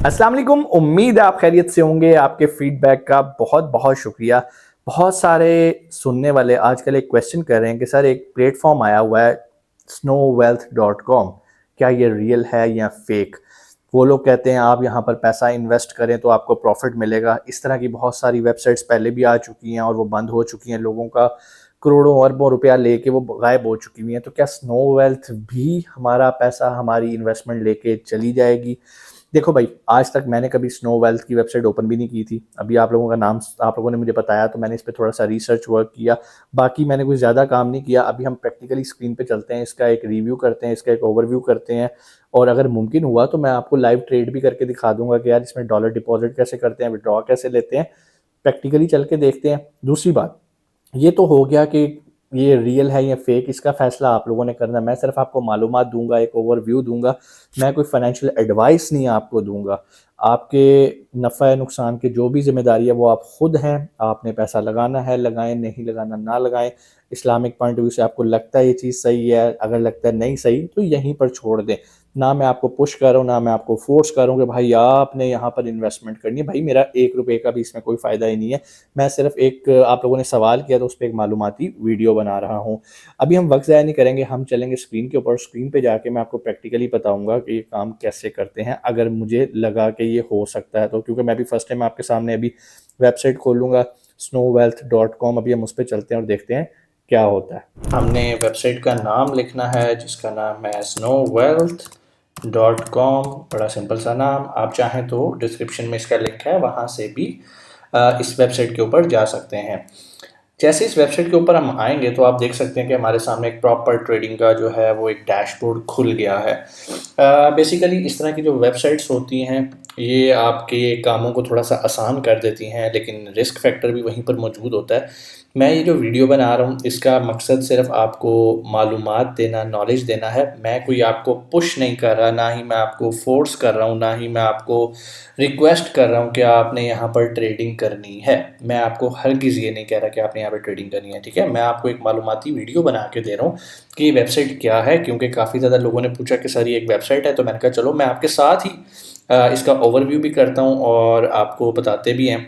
अस्सलाम वालेकुम। उम्मीद है आप खैरियत से होंगे। आपके फीडबैक का बहुत बहुत शुक्रिया। बहुत सारे सुनने वाले आजकल एक क्वेश्चन कर रहे हैं कि सर एक प्लेटफॉर्म आया हुआ है snowwealth.com, क्या ये रियल है या फेक। वो लोग कहते हैं आप यहाँ पर पैसा इन्वेस्ट करें तो आपको प्रॉफिट मिलेगा। इस तरह की बहुत सारी वेबसाइट्स पहले भी आ चुकी हैं और वो बंद हो चुकी हैं। लोगों का करोड़ों अरबों रुपया लेके वो गायब हो चुकी हुई हैं। तो क्या स्नो वेल्थ भी हमारा पैसा, हमारी इन्वेस्टमेंट लेके चली जाएगी? देखो भाई, आज तक मैंने कभी स्नो वेल्थ की वेबसाइट ओपन भी नहीं की थी। अभी आप लोगों का नाम आप लोगों ने मुझे बताया तो मैंने इस पर थोड़ा सा रिसर्च वर्क किया। बाकी मैंने कुछ ज़्यादा काम नहीं किया। अभी हम प्रैक्टिकली स्क्रीन पे चलते हैं, इसका एक रिव्यू करते हैं, इसका एक ओवरव्यू करते हैं। और अगर मुमकिन हुआ तो मैं आपको लाइव ट्रेड भी करके दिखा दूंगा कि यार इसमें डॉलर डिपॉजिट कैसे करते हैं, विड्रॉ कैसे लेते हैं। प्रैक्टिकली चल के देखते हैं। दूसरी बात, ये तो हो गया कि ये रियल है या फेक, इसका फैसला आप लोगों ने करना है। मैं सिर्फ आपको मालूमात दूंगा, एक ओवरव्यू दूंगा। मैं कोई फाइनेंशियल एडवाइस नहीं आपको दूंगा। आपके नफ़ा नुकसान की जो भी जिम्मेदारी है वो आप खुद हैं। आपने पैसा लगाना है लगाएं, नहीं लगाना ना लगाएं। इस्लामिक पॉइंट ऑफ व्यू से आपको लगता है ये चीज़ सही है, अगर लगता है नहीं सही तो यहीं पर छोड़ दें। ना मैं आपको पुश कर रहा हूँ, ना मैं आपको फोर्स कर रहा हूँ कि भाई आपने यहाँ पर इन्वेस्टमेंट करनी है। भाई मेरा 1 रुपये का भी इसमें कोई फ़ायदा ही नहीं है। मैं सिर्फ एक, आप लोगों ने सवाल किया तो उस पर एक मालूमाती वीडियो बना रहा हूँ। अभी हम वक्त ज़ाया नहीं करेंगे, हम चलेंगे स्क्रीन के ऊपर। स्क्रीन पे जाके मैं आपको प्रैक्टिकली बताऊंगा कि ये काम कैसे करते हैं, अगर मुझे लगा कि ये हो सकता है तो। क्योंकि मैं भी फर्स्ट टाइम आपके सामने अभी वेबसाइट खोलूँगा snowwealth.com। अभी हम उस पर चलते हैं और देखते हैं क्या होता है। हमने वेबसाइट का नाम लिखना है जिसका नाम है snowwealth.com। बड़ा सिंपल सा नाम। आप चाहें तो डिस्क्रिप्शन में इसका लिंक है, वहाँ से भी इस वेबसाइट के ऊपर जा सकते हैं। जैसे इस वेबसाइट के ऊपर हम आएंगे तो आप देख सकते हैं कि हमारे सामने एक प्रॉपर ट्रेडिंग का जो है वो एक डैशबोर्ड खुल गया है। बेसिकली इस तरह की जो वेबसाइट्स होती हैं ये आपके कामों को थोड़ा सा आसान कर देती हैं, लेकिन रिस्क फैक्टर भी वहीं पर मौजूद होता है। मैं ये जो वीडियो बना रहा हूँ इसका मकसद सिर्फ आपको मालूमात देना, नॉलेज देना है। मैं कोई आपको पुश नहीं कर रहा, ना ही मैं आपको फोर्स कर रहा हूँ, ना ही मैं आपको रिक्वेस्ट कर रहा हूँ कि आपने यहाँ पर ट्रेडिंग करनी है। मैं आपको हरगिज़ ये नहीं कह रहा कि आपने यहाँ पर ट्रेडिंग करनी है, ठीक है। मैं आपको एक मालूमाती वीडियो बना के दे रहा हूँ कि ये वेबसाइट क्या है, क्योंकि काफ़ी ज़्यादा लोगों ने पूछा कि सर ये एक वेबसाइट है। तो मैंने कहा चलो मैं आपके साथ ही इसका ओवरव्यू भी करता हूँ और आपको बताते भी हैं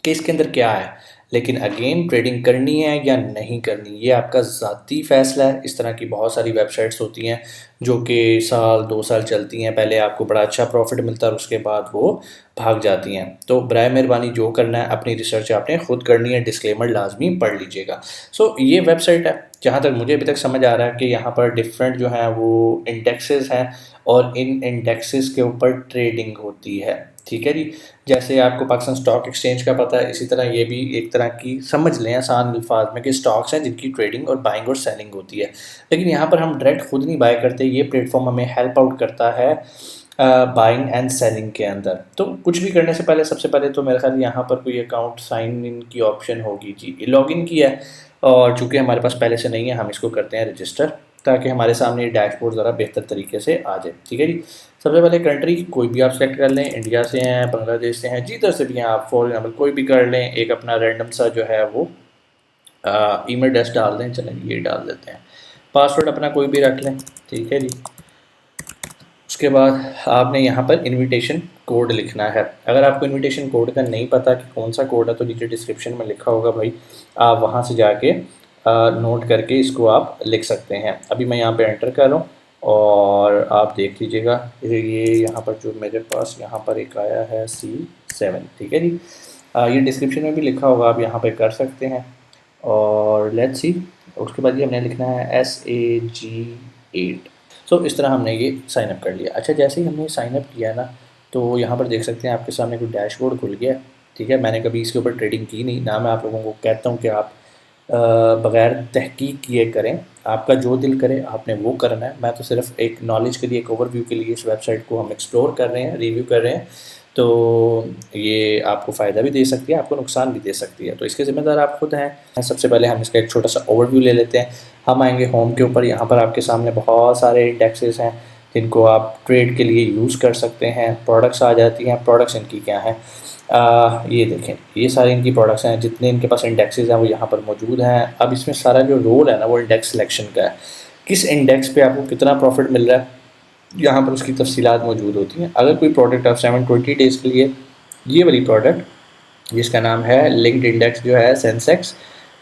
कि इसके अंदर क्या है। लेकिन अगेन, ट्रेडिंग करनी है या नहीं करनी ये आपका ज़ाती फ़ैसला है। इस तरह की बहुत सारी वेबसाइट्स होती हैं जो कि साल 2 साल चलती हैं, पहले आपको बड़ा अच्छा प्रॉफिट मिलता है और उसके बाद वो भाग जाती हैं। तो बराए मेहरबानी जो करना है अपनी रिसर्च आपने खुद करनी है, डिस्क्लेमर लाजमी पढ़ लीजिएगा। सो ये वेबसाइट है, जहाँ तक मुझे अभी तक समझ आ रहा है कि यहाँ पर डिफरेंट जो हैं वो इंडेक्सेस हैं और इन इंडेक्सेस के ऊपर ट्रेडिंग होती है, ठीक है जी। जैसे आपको पाकिस्तान स्टॉक एक्सचेंज का पता है, इसी तरह ये भी एक तरह की, समझ लें आसान अल्फाज में, कि स्टॉक्स हैं जिनकी ट्रेडिंग और बाइंग और सेलिंग होती है। लेकिन यहाँ पर हम डायरेक्ट खुद नहीं बाय करते, ये प्लेटफॉर्म हमें हेल्प आउट करता है बाइंग एंड सेलिंग के अंदर। तो कुछ भी करने से पहले सबसे पहले तो मेरे ख्याल यहाँ पर कोई अकाउंट साइन इन की ऑप्शन होगी जी, लॉग इन की है। और चूँकि हमारे पास पहले से नहीं है, हम इसको करते हैं रजिस्टर, ताकि हमारे सामने ये डैशबोर्ड ज़रा बेहतर तरीके से आ जाए, ठीक है जी। सबसे पहले कंट्री कोई भी आप सेलेक्ट कर लें, इंडिया से हैं, बांग्लादेश से हैं, जिधर से भी हैं आप, फॉर एग्जाम्पल कोई भी कर लें। एक अपना रैंडम सा जो है वो ईमेल एड्रेस डाल दें, चलें ये डाल देते हैं। पासवर्ड अपना कोई भी रख लें, ठीक है जी। उसके बाद आपने यहाँ पर इनविटेशन कोड लिखना है। अगर आपको इनविटेशन कोड का नहीं पता कि कौन सा कोड है तो नीचे डिस्क्रिप्शन में लिखा होगा भाई, आप वहाँ से जाके नोट करके इसको आप लिख सकते हैं। अभी मैं यहाँ पे एंटर कर रहा हूँ और आप देख लीजिएगा ये यहाँ पर जो मेरे पास यहाँ पर एक आया है C7, ठीक है जी। ये डिस्क्रिप्शन में भी लिखा होगा, आप यहाँ पे कर सकते हैं। और लेट्स सी, उसके बाद ये हमने लिखना है SAG8। सो इस तरह हमने ये साइन अप कर लिया। अच्छा, जैसे ही हमने साइन अप किया ना तो यहाँ पर देख सकते हैं आपके सामने कोई डैशबोर्ड खुल गया, ठीक है। मैंने कभी इसके ऊपर ट्रेडिंग की नहीं, ना मैं आप लोगों को कहता हूँ कि आप बग़ैर तहकीक किए करें। आपका जो दिल करे आपने वो करना है। मैं तो सिर्फ एक नॉलेज के लिए, एक ओवरव्यू के लिए इस वेबसाइट को हम एक्सप्लोर कर रहे हैं, रिव्यू कर रहे हैं। तो ये आपको फ़ायदा भी दे सकती है, आपको नुकसान भी दे सकती है, तो इसके ज़िम्मेदार आप खुद हैं। सबसे पहले हम इसका एक छोटा सा ओवरव्यू ले लेते हैं। हम आएंगे होम के ऊपर, यहाँ पर आपके सामने बहुत सारे इंडेक्सेस हैं जिनको आप ट्रेड के लिए यूज़ कर सकते हैं। प्रोडक्ट्स आ जाती हैं, प्रोडक्ट्स इनकी क्या हैं, ये देखें, ये सारे इनकी प्रोडक्ट्स हैं, जितने इनके पास इंडेक्सेस हैं वो यहाँ पर मौजूद हैं। अब इसमें सारा जो रोल है ना वो इंडेक्स सिलेक्शन का है, किस इंडेक्स पे आपको कितना प्रॉफिट मिल रहा है यहाँ पर उसकी तफसीलात मौजूद होती हैं। अगर कोई प्रोडक्ट आप 720 डेज़ के लिए, ये वाली प्रोडक्ट जिसका नाम है लिंक्ड इंडेक्स जो है सेंसेक्स,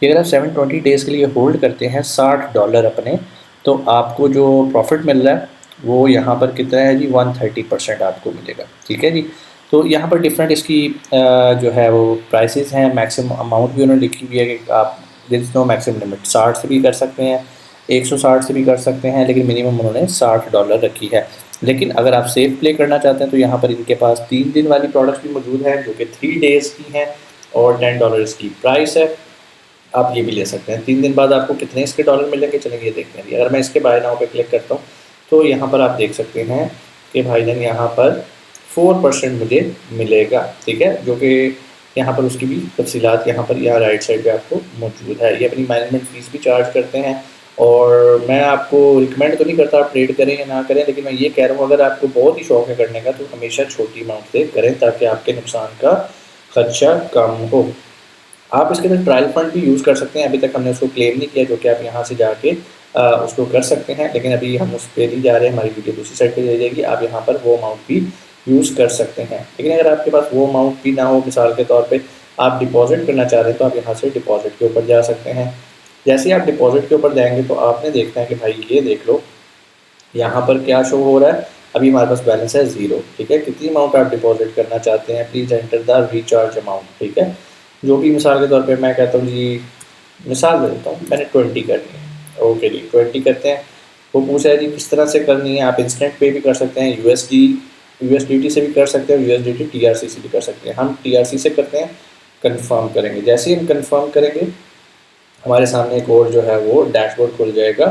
ये अगर आप 720 डेज़ के लिए होल्ड करते हैं $60 अपने, तो आपको जो प्रॉफिट मिल रहा है वो यहाँ पर कितना है जी, 130% आपको मिलेगा। ठीक है जी। तो यहाँ पर डिफरेंट इसकी जो है वो प्राइसेस हैं, मैक्सिमम अमाउंट भी उन्होंने लिखी हुई है कि आप there is no maximum limit, 60 से भी कर सकते हैं, 160 से भी कर सकते हैं, लेकिन मिनिमम उन्होंने $60 रखी है। लेकिन अगर आप सेफ प्ले करना चाहते हैं तो यहाँ पर इनके पास 3 दिन वाली प्रोडक्ट्स भी मौजूद हैं जो कि 3 डेज़ की हैं और $10 इसकी प्राइस है। आप ये भी ले सकते हैं। 3 दिन बाद आपको कितने इसके डॉलर मिलेंगे, चलेंगे ये देखते हैं। अगर मैं इसके बाय नाउ पे क्लिक करता हूँ तो यहाँ पर आप देख सकते हैं कि भाईजान यहाँ पर 4% मुझे मिलेगा। ठीक है, जो कि यहाँ पर उसकी भी तफसीलात यहाँ पर राइट साइड पे आपको मौजूद है। ये अपनी मैनेजमेंट फ़ीस भी चार्ज करते हैं और मैं आपको रिकमेंड तो नहीं करता आप ट्रेड करें या ना करें, लेकिन मैं ये कह रहा हूँ अगर आपको बहुत ही शौक है करने का तो हमेशा छोटी अमाउंट से करें ताकि आपके नुकसान का खर्चा कम हो। आप इसके अंदर ट्रायल फंड भी यूज़ कर सकते हैं। अभी तक हमने उसको क्लेम नहीं किया, जो कि आप यहाँ से जाके उसको कर सकते हैं, लेकिन अभी हम उस पर नहीं जा रहे हैं, हमारी वीडियो दूसरी साइड पे ले जाएगी। आप यहाँ पर वो अमाउंट भी यूज़ कर सकते हैं। लेकिन अगर आपके पास वो अमाउंट भी ना हो, मिसाल के तौर पे आप डिपॉजिट करना चाह रहे हैं, तो आप यहाँ से डिपॉजिट के ऊपर जा सकते हैं। जैसे ही आप डिपॉजिट के ऊपर जाएंगे तो आपने देखना है कि भाई ये देख लो यहाँ पर क्या शो हो रहा है। अभी हमारे पास बैलेंस है 0। ठीक है, कितनी अमाउंट आप डिपॉजिट करना चाहते हैं, please enter the recharge amount. ठीक है, जो भी मिसाल के तौर पे मैं कहता हूँ जी, मिसाल दे देता हूँ, मैंने 20 करनी है। ओके जी, 20 करते हैं। वो पूछा है जी किस तरह से करनी है, आप इंस्टेंट पे भी कर सकते हैं, USDT से भी कर सकते हैं, USDT TRC से भी कर सकते हैं। हम TRC से करते हैं, कंफर्म करेंगे। जैसे ही हम कंफर्म करेंगे हमारे सामने एक और जो है वो डैशबोर्ड खुल जाएगा।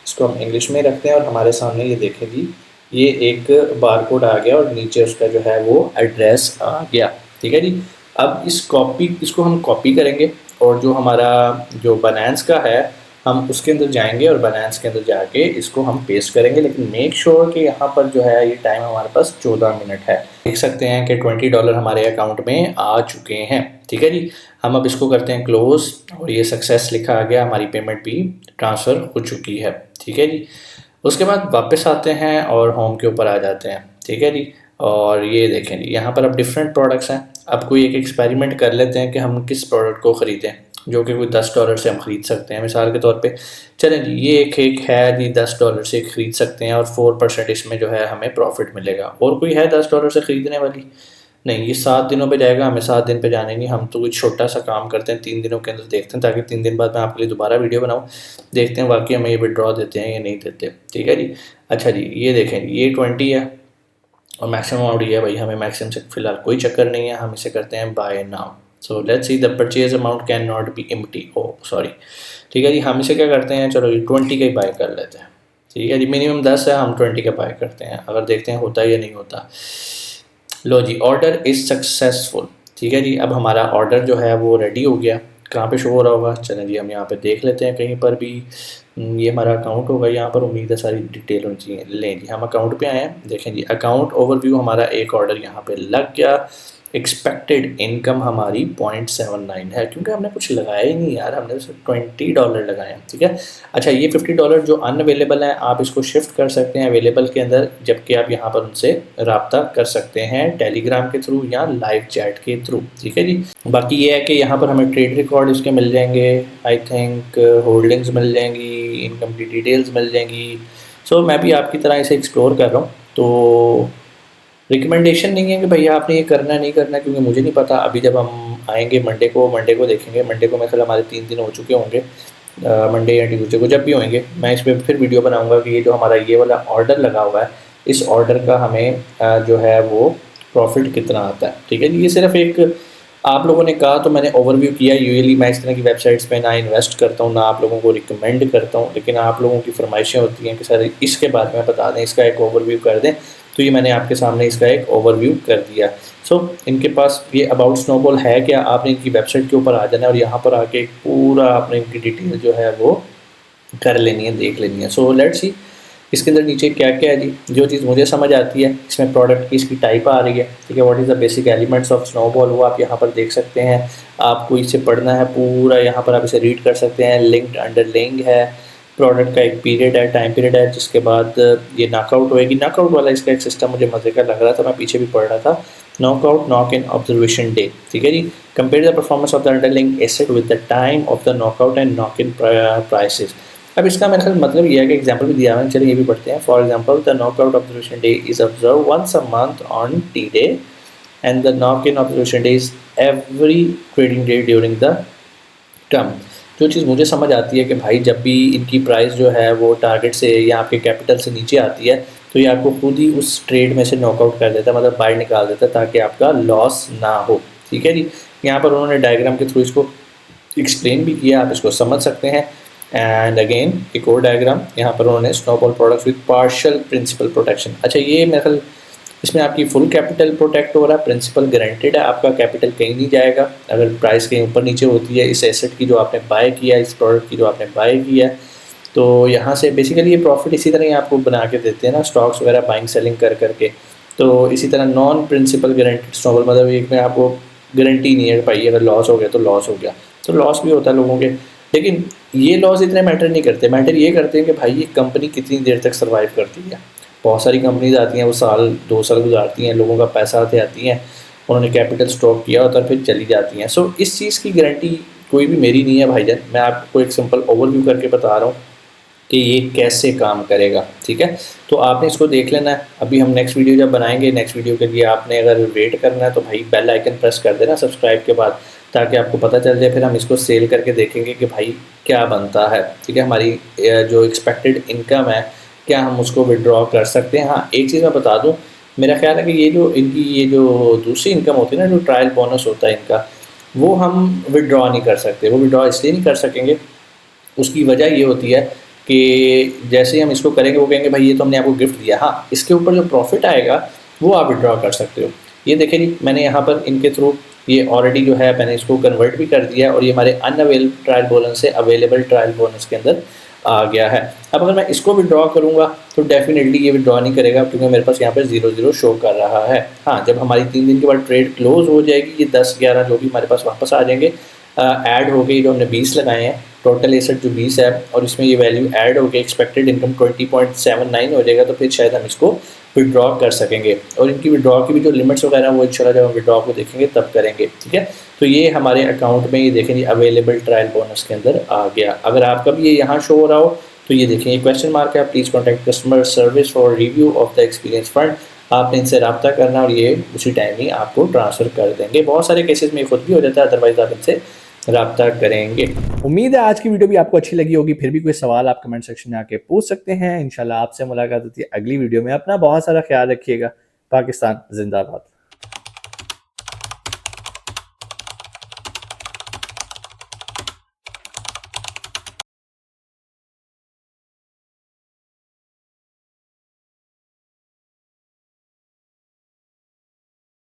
इसको हम इंग्लिश में रखते हैं और हमारे सामने ये देखें जी, ये एक बारकोड आ गया और नीचे उसका जो है वो एड्रेस आ गया। ठीक है जी। अब इसको हम कॉपी करेंगे और जो हमारा जो बाइनेंस का है हम उसके अंदर जाएंगे और बाइनेंस के अंदर जाके इसको हम पेस्ट करेंगे। लेकिन मेक श्योर कि यहाँ पर जो है ये टाइम हमारे पास 14 मिनट है। देख सकते हैं कि $20 हमारे अकाउंट में आ चुके हैं। ठीक है जी। हम अब इसको करते हैं क्लोज और ये सक्सेस लिखा आ गया, हमारी पेमेंट भी ट्रांसफ़र हो चुकी है। ठीक है जी। उसके बाद वापस आते हैं और होम के ऊपर आ जाते हैं। ठीक है जी। और ये देखें जी, यहाँ पर अब डिफरेंट प्रोडक्ट्स हैं। अब कोई एक एक्सपेरिमेंट कर लेते हैं कि हम किस प्रोडक्ट को ख़रीदें, जो कि कोई $10 से हम ख़रीद सकते हैं। मिसाल के तौर पे चलें जी, ये एक है जी, $10 से ख़रीद सकते हैं और 4% इसमें जो है हमें प्रॉफिट मिलेगा। और कोई है $10 से ख़रीदने वाली? नहीं, ये 7 दिनों पे जाएगा, हमें 7 दिन पे जाने नहीं। हम तो कोई छोटा सा काम करते हैं, 3 दिनों के अंदर देखते हैं, ताकि 3 दिन बाद मैं आपके लिए दोबारा वीडियो बनाऊँ, देखते हैं वाकई हमें ये विड्रॉ देते हैं या नहीं देते। ठीक है जी। अच्छा जी, ये देखें, ये 20 है और मैक्सिमम अमाउंट ये है भाई, हमें मैक्सिमम से फ़िलहाल कोई चक्कर नहीं है, हम इसे करते हैं by now. So let's see the purchase amount can not be empty, oh sorry. ठीक है जी, हम इसे क्या करते हैं, चलो ये 20 का ही बाय कर लेते हैं। ठीक है जी, मिनिमम 10 है, हम 20 का बाय करते हैं, अगर देखते हैं होता है या नहीं होता। लो जी, ऑर्डर इज़ सक्सेसफुल। ठीक है जी, अब हमारा ऑर्डर जो है वो रेडी हो गया। कहाँ पे शो हो रहा होगा, चलें जी हम यहाँ पे देख लेते हैं कहीं पर भी। ये हमारा अकाउंट होगा, यहाँ पर उम्मीद है सारी डिटेल होनी चाहिए। लें जी, हम अकाउंट पे आए हैं, देखें जी अकाउंट ओवरव्यू, हमारा एक ऑर्डर यहाँ पे लग गया। एक्सपेक्टेड इनकम हमारी 0.79 है, क्योंकि हमने कुछ लगाया ही नहीं यार, हमने सिर्फ $20 लगाए हैं। ठीक है। अच्छा, ये $50 जो अनअवेलेबल हैं आप इसको शिफ्ट कर सकते हैं अवेलेबल के अंदर, जबकि आप यहाँ पर उनसे रब्ता कर सकते हैं टेलीग्राम के थ्रू या लाइव चैट के थ्रू। ठीक है जी। बाकी ये है कि यहाँ पर हमें ट्रेड रिकॉर्ड इसके मिल जाएंगे, आई थिंक होल्डिंग्स मिल जाएंगी, इनकम की डिटेल्स मिल जाएंगी। सो मैं भी आपकी तरह इसे एक्सप्लोर कर रहा हूँ, तो रिकमेंडेशन नहीं है कि भैया आपने ये करना नहीं करना, क्योंकि मुझे नहीं पता। अभी जब हम आएंगे मंडे को देखेंगे। मंडे को मैं फिर हमारे 3 दिन हो चुके होंगे, मंडे या ट्यूसडे को जब भी होंगे मैं इस पर फिर वीडियो बनाऊंगा कि ये जो हमारा ये वाला ऑर्डर लगा हुआ है, इस ऑर्डर का हमें जो है वो प्रॉफिट कितना आता है। ठीक है जी। ये सिर्फ एक आप लोगों ने कहा तो मैंने ओवरव्यू किया। यूजुअली मैं इस तरह की वेबसाइट्स पे ना इन्वेस्ट करता हूँ, ना आप लोगों को रिकमेंड करता हूँ, लेकिन आप लोगों की फरमाइशें होती हैं कि सर इसके बारे में बता दें, इसका एक ओवरव्यू कर दें, तो ये मैंने आपके सामने इसका एक ओवरव्यू कर दिया। सो इनके पास ये अबाउट स्नोबॉल है क्या, आपने इनकी वेबसाइट के ऊपर आ जाना है और यहाँ पर आके पूरा आपने इनकी डिटेल जो है वो कर लेनी है, देख लेनी है। सो लेट्स सी इसके अंदर नीचे क्या क्या है जी। जो चीज़ मुझे समझ आती है, इसमें प्रोडक्ट की इसकी टाइप आ रही है। ठीक है, what is the basic elements of snowball, वो आप यहाँ पर देख सकते हैं। आपको इसे पढ़ना है पूरा, यहाँ पर आप इसे रीड कर सकते हैं। लिंक्ड अंडरलिंग है, प्रोडक्ट का एक पीरियड है, टाइम पीरियड है, जिसके बाद ये नॉकआउट होएगी। नॉकआउट वाला इसका एक सिस्टम मुझे मज़े का लग रहा था, मैं पीछे भी पढ़ रहा था। Knockout, knock in, observation day, ठीक है जी। Compare the performance of the underlying asset with the time of the knockout and knock in prices. अब इसका मेरे ख्याल मतलब ये है कि एग्जाम्पल भी दिया है, चलिए ये भी पढ़ते हैं। For example, the knockout observation day is observe once a month on T day and the knock in observation day is every trading day during the term. जो चीज़ मुझे समझ आती है कि भाई जब भी इनकी प्राइस जो है वो टारगेट से या आपके कैपिटल से नीचे आती है तो ये आपको खुद ही उस ट्रेड में से नॉकआउट कर देता है, मतलब बाहर निकाल देता है, ताकि आपका लॉस ना हो, ठीक है जी। यहाँ पर उन्होंने डायग्राम के थ्रू इसको एक्सप्लेन भी किया, आप इसको समझ सकते हैं। एंड अगेन एक और डायग्राम यहाँ पर उन्होंने snowball products with partial principal protection. अच्छा, ये मेरे ख्याल इसमें आपकी फुल कैपिटल प्रोटेक्ट हो रहा है, प्रिंसिपल गारंटेड है, आपका कैपिटल कहीं नहीं जाएगा अगर प्राइस कहीं ऊपर नीचे होती है इस एसेट की जो आपने बाय किया, इस प्रोडक्ट की जो आपने बाय किया। तो यहाँ से बेसिकली ये प्रॉफिट इसी तरह ही आपको बना के देते हैं ना, स्टॉक्स वगैरह बाइंग सेलिंग कर करके। तो इसी तरह नॉन प्रिंसिपल गारंटेड स्नोबॉल, मतलब एक में आपको गारंटी नहीं है भाई अगर लॉस हो गया तो लॉस हो गया, तो लॉस भी होता है लोगों के। लेकिन ये लॉस इतने मैटर नहीं करते, मैटर ये करते हैं कि भाई ये कंपनी कितनी देर तक सर्वाइव करती है। बहुत सारी कंपनीज आती हैं, वो साल 2 साल गुजारती हैं, लोगों का पैसा आते आती हैं, उन्होंने कैपिटल स्टॉक किया होता है, फिर चली जाती हैं। सो इस चीज़ की गारंटी कोई भी मेरी नहीं है भाईजान, मैं आपको एक सिंपल ओवरव्यू करके बता रहा हूँ कि ये कैसे काम करेगा, ठीक है। तो आपने इसको देख लेना है। अभी हम नेक्स्ट वीडियो जब बनाएंगे, नेक्स्ट वीडियो के लिए आपने अगर वेट करना है तो भाई बेल आइकन प्रेस कर देना सब्सक्राइब के बाद, ताकि आपको पता चल जाए। फिर हम इसको सेल करके देखेंगे कि भाई क्या बनता है, ठीक है। हमारी जो एक्सपेक्टेड इनकम है क्या हम उसको विड्रॉ कर सकते हैं। हाँ, एक चीज़ मैं बता दूँ, मेरा ख्याल है कि ये जो दूसरी इनकम होती है ना, जो ट्रायल बोनस होता है इनका, वो हम विड्रॉ नहीं कर सकते। वो विड्रॉ इसलिए नहीं कर सकेंगे, उसकी वजह ये होती है कि जैसे ही हम इसको करेंगे वो कहेंगे भाई ये तो हमने आपको गिफ्ट दिया। हाँ, इसके ऊपर जो प्रॉफिट आएगा वो आप विड्रॉ कर सकते हो। ये देखें जी, मैंने यहाँ पर इनके थ्रू ये ऑलरेडी जो है मैंने इसको कन्वर्ट भी कर दिया और ये हमारे अनअवेलेबल ट्रायल बोनस से अवेलेबल ट्रायल बोनस के अंदर आ गया है। अब अगर मैं इसको विड्रॉ करूँगा तो डेफिनेटली ये विड्रॉ नहीं करेगा, क्योंकि मेरे पास यहाँ पर 0 शो कर रहा है। हाँ, जब हमारी 3 दिन के बाद ट्रेड क्लोज हो जाएगी, ये 10-11 जो भी हमारे पास वापस आ जाएंगे, ऐड हो गई, जो हमने 20 लगाए हैं, टोटल एसेट जो 20 है और इसमें ये वैल्यू ऐड हो गई, एक्सपेक्टेड इनकम 20.79 हो जाएगा, तो फिर शायद हम इसको विड्रॉ कर सकेंगे। और इनकी विड्रॉ की भी जो लिमिट्स वगैरह वो इंशाल्लाह जब हम विड्रॉ को देखेंगे तब करेंगे, ठीक है। तो ये हमारे अकाउंट में ये देखेंगे अवेलेबल ट्रायल बोनस के अंदर आ गया। अगर आपका भी ये यहाँ शो हो रहा हो तो ये देखें, ये क्वेश्चन मार्क है, please contact customer service for review of the experience fund. आपने इनसे रब्ता करना और ये उसी टाइम ही आपको ट्रांसफ़र कर देंगे। बहुत सारे केसेस में खुद भी हो जाता है, अदरवाइज़ आप इनसे रब्ता करेंगे। उम्मीद है आज की वीडियो भी आपको अच्छी लगी होगी। फिर भी कोई सवाल आप कमेंट सेक्शन में आके पूछ सकते हैं। इंशाल्लाह आपसे मुलाकात होती है अगली वीडियो में। अपना बहुत सारा ख्याल रखिएगा। पाकिस्तान जिंदाबाद।